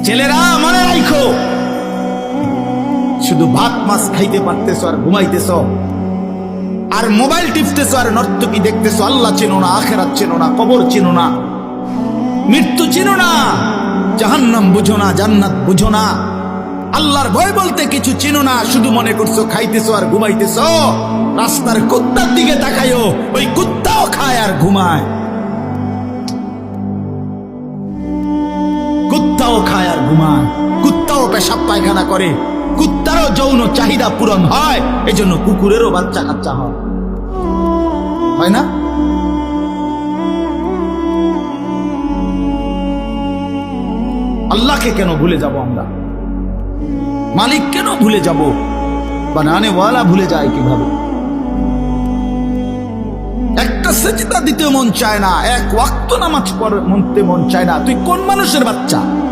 ছেলেরা মনে রাখো, শুধু ভাত মাছ খাইতে পারতেছো আর ঘুমাইতেছো, আর মোবাইল টিপতেছো আর নর্তকী দেখতেছো। আল্লাহ চেনো না, আখেরাত চেনো না, কবর চেনো না, মৃত্যু চেনো না, জাহান্নাম বুঝো না, জান্নাত বুঝো না, আল্লাহর ভয় বলতে কিছু চেনো না। শুধু মনে করছো খাইতেছো আর ঘুমাইতেছো। রাস্তার কুত্তার দিকে তাকায়ো, ওই কুত্তাও খায় আর ঘুমায়, কুত্তাও খায় আর ঘুমায়, কুত্তাও পেশাব পায়খানা করে, কুত্তারও যৌন চাহিদা পূরণ হয়, এজন্য কুকুরেরও বাচ্চা কাচ্চা হয় না? আল্লাহকে কেন ভুলে যাব আমরা? মালিক কেন ভুলে যাব? বানানে ওয়ালা ভুলে যায় কিভাবে? একটা সেজদা দিতে মন চায় না, এক ওয়াক্ত নামাজ পড়তে মন চায় না। তুই কোন মানুষের বাচ্চা?